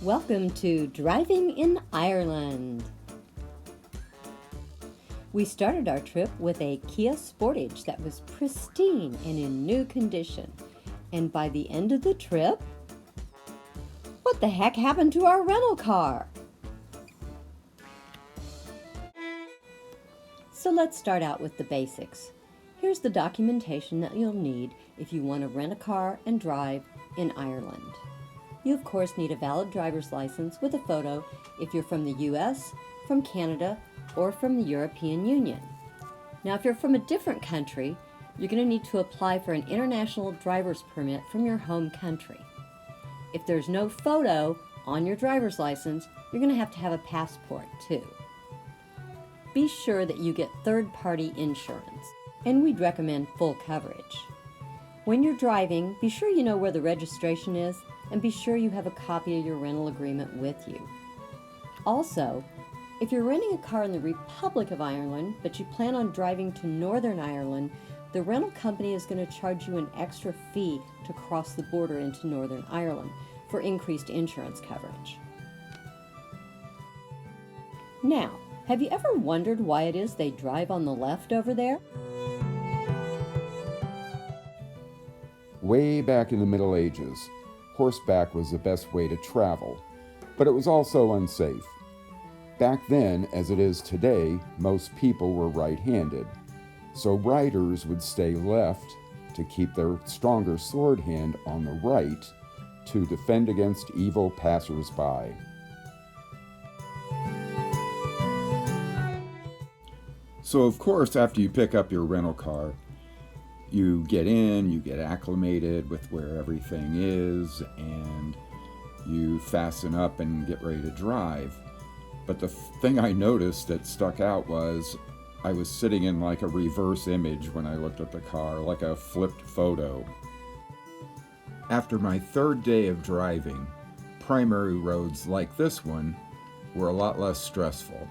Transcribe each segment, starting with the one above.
Welcome to Driving in Ireland. We started our trip with a Kia Sportage that was pristine and in new condition. And by the end of the trip, what the heck happened to our rental car? So let's start out with the basics. Here's the documentation that you'll need if you want to rent a car and drive in Ireland. You of course need a valid driver's license with a photo if you're from the US, from Canada, or from the European Union. Now if you're from a different country, you're going to need to apply for an international driver's permit from your home country. If there's no photo on your driver's license, you're going to have a passport too. Be sure that you get third-party insurance, and we'd recommend full coverage. When you're driving, be sure you know where the registration is, and be sure you have a copy of your rental agreement with you. Also, if you're renting a car in the Republic of Ireland, but you plan on driving to Northern Ireland, the rental company is going to charge you an extra fee to cross the border into Northern Ireland for increased insurance coverage. Now, have you ever wondered why it is they drive on the left over there? Way back in the Middle Ages, horseback was the best way to travel, but it was also unsafe. Back then, as it is today, most people were right-handed, so riders would stay left to keep their stronger sword hand on the right to defend against evil passers-by. So of course, after you pick up your rental car, you get in, you get acclimated with where everything is, and you fasten up and get ready to drive. But the thing I noticed that stuck out was I was sitting in like a reverse image when I looked at the car, like a flipped photo. After my third day of driving, primary roads like this one were a lot less stressful.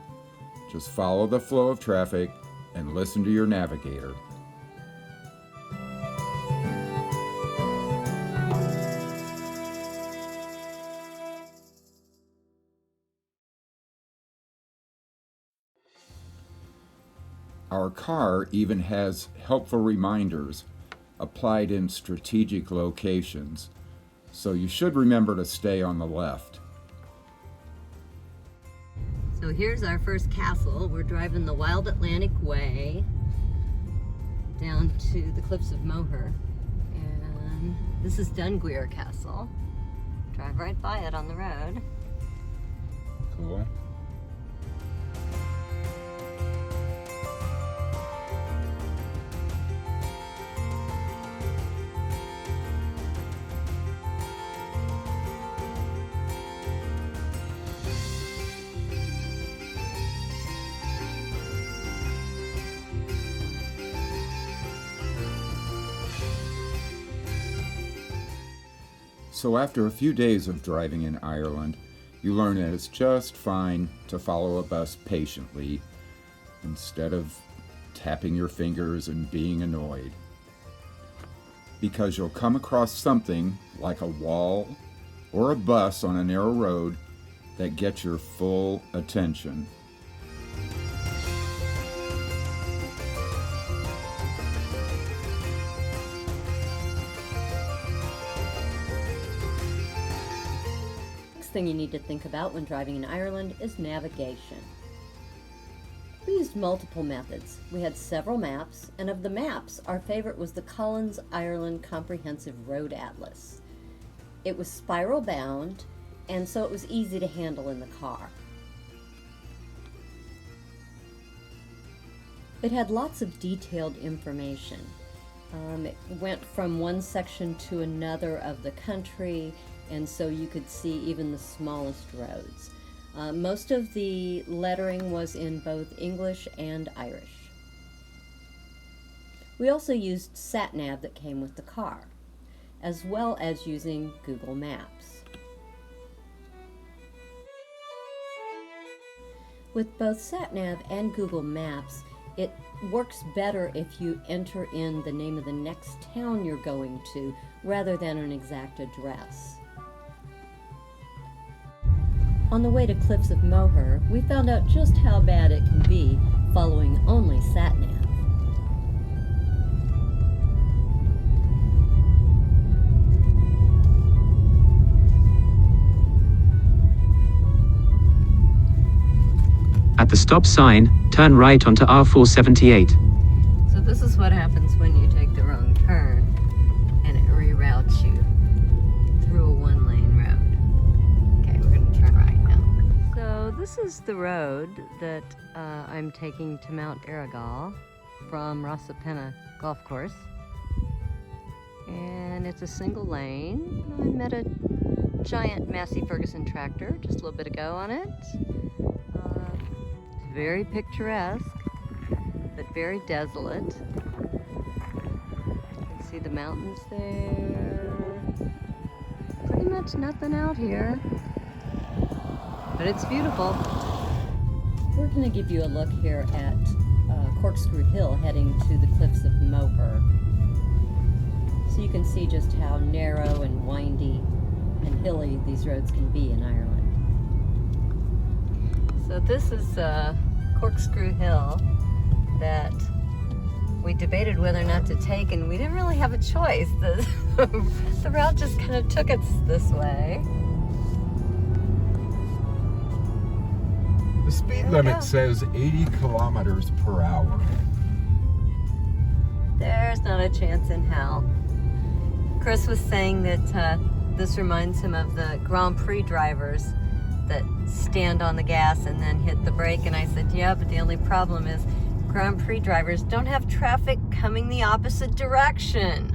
Just follow the flow of traffic and listen to your navigator. Our car even has helpful reminders applied in strategic locations, so you should remember to stay on the left. So here's our first castle. We're driving the Wild Atlantic Way down to the cliffs of Moher. And this is Dunguir Castle. Drive right by it on the road. Cool. So after a few days of driving in Ireland, you learn that it's just fine to follow a bus patiently instead of tapping your fingers and being annoyed. Because you'll come across something like a wall or a bus on a narrow road that gets your full attention. Thing you need to think about when driving in Ireland is navigation. We used multiple methods. We had several maps, and of the maps, our favorite was the Collins Ireland Comprehensive Road Atlas. It was spiral bound, and so it was easy to handle in the car. It had lots of detailed information. It went from one section to another of the country, and so you could see even the smallest roads. Most of the lettering was in both English and Irish. We also used sat-nav that came with the car, as well as using Google Maps. With both sat-nav and Google Maps, it works better if you enter in the name of the next town you're going to rather than an exact address. On the way to Cliffs of Moher, we found out just how bad it can be following only sat-nav. At the stop sign, turn right onto R478. So this is what happens when you take the wrong turn and it reroutes you through a one-lane road. Okay, we're going to turn right now. So this is the road that I'm taking to Mount Aragall from Rossapena Golf Course. And it's a single lane. I met a giant Massey Ferguson tractor just a little bit ago on it. It's very picturesque, but very desolate. You can see the mountains there. Pretty much nothing out here, but it's beautiful. We're going to give you a look here at Corkscrew Hill heading to the Cliffs of Moher. So you can see just how narrow and windy and hilly these roads can be in Ireland. So this is Corkscrew Hill that we debated whether or not to take, and we didn't really have a choice. The route just kind of took us this way. The speed limit says 80 kilometers per hour. There's not a chance in hell. Chris was saying that this reminds him of the Grand Prix drivers that stand on the gas and then hit the brake, and I said, yeah, but the only problem is Grand Prix drivers don't have traffic coming the opposite direction.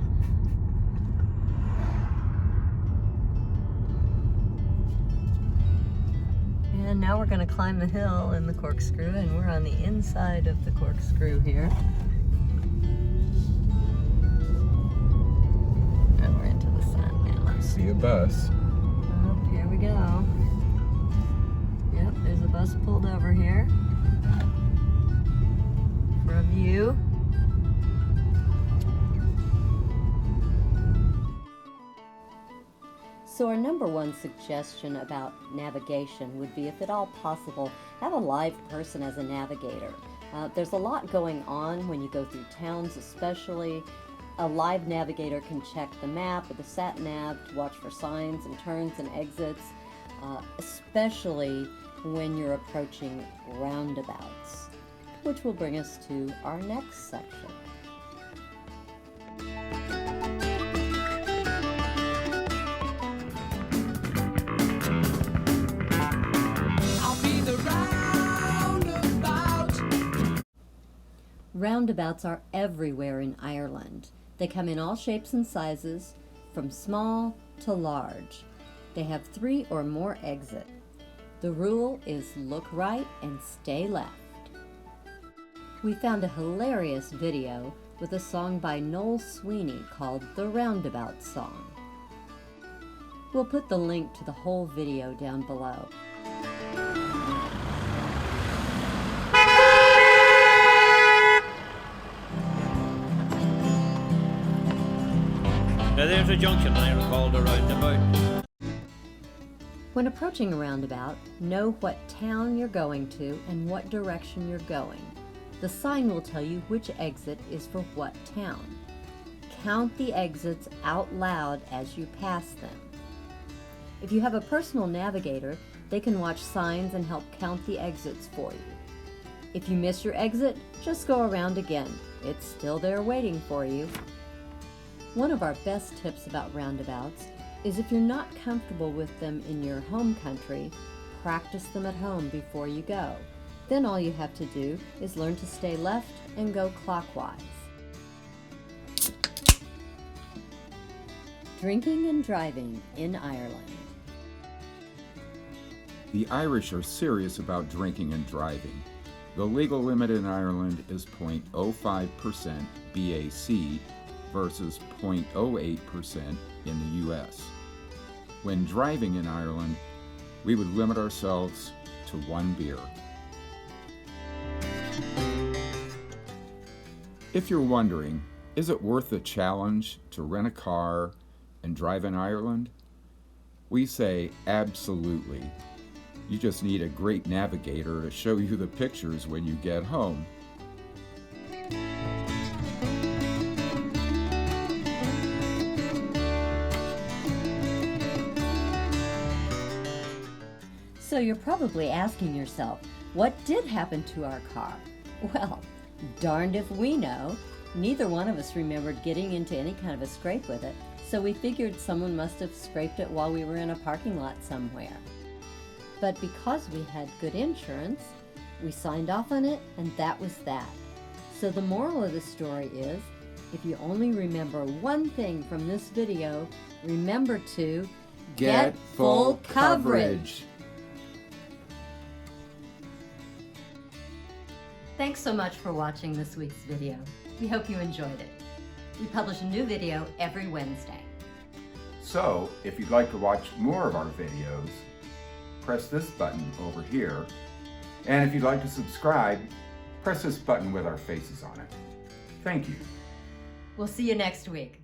And now we're going to climb the hill in the Corkscrew, and we're on the inside of the Corkscrew here. And we're into the sun now. I see a bus. Oh, here we go. Yep, there's a bus pulled over here for a view. So our number one suggestion about navigation would be, if at all possible, have a live person as a navigator. There's a lot going on when you go through towns, especially. A live navigator can check the map or the sat-nav to watch for signs and turns and exits, especially when you're approaching roundabouts, which will bring us to our next section. Roundabouts are everywhere in Ireland. They come in all shapes and sizes, from small to large. They have 3 or more exits. The rule is look right and stay left. We found a hilarious video with a song by Noel Sweeney called the Roundabout Song. We'll put the link to the whole video down below. Now there's a junction there called a roundabout. When approaching a roundabout, know what town you're going to and what direction you're going. The sign will tell you which exit is for what town. Count the exits out loud as you pass them. If you have a personal navigator, they can watch signs and help count the exits for you. If you miss your exit, just go around again. It's still there waiting for you. One of our best tips about roundabouts is, if you're not comfortable with them in your home country, practice them at home before you go. Then all you have to do is learn to stay left and go clockwise. Drinking and driving in Ireland. The Irish are serious about drinking and driving. The legal limit in Ireland is 0.05% BAC versus 0.08% in the US. When driving in Ireland, we would limit ourselves to 1 beer. If you're wondering, is it worth the challenge to rent a car and drive in Ireland? We say absolutely. You just need a great navigator to show you the pictures when you get home. So you're probably asking yourself, what did happen to our car? Well, darned if we know. Neither one of us remembered getting into any kind of a scrape with it, so we figured someone must have scraped it while we were in a parking lot somewhere. But because we had good insurance, we signed off on it, and that was that. So the moral of the story is, if you only remember one thing from this video, remember to Get full coverage. Thanks so much for watching this week's video. We hope you enjoyed it. We publish a new video every Wednesday. So, if you'd like to watch more of our videos, press this button over here. And if you'd like to subscribe, press this button with our faces on it. Thank you. We'll see you next week.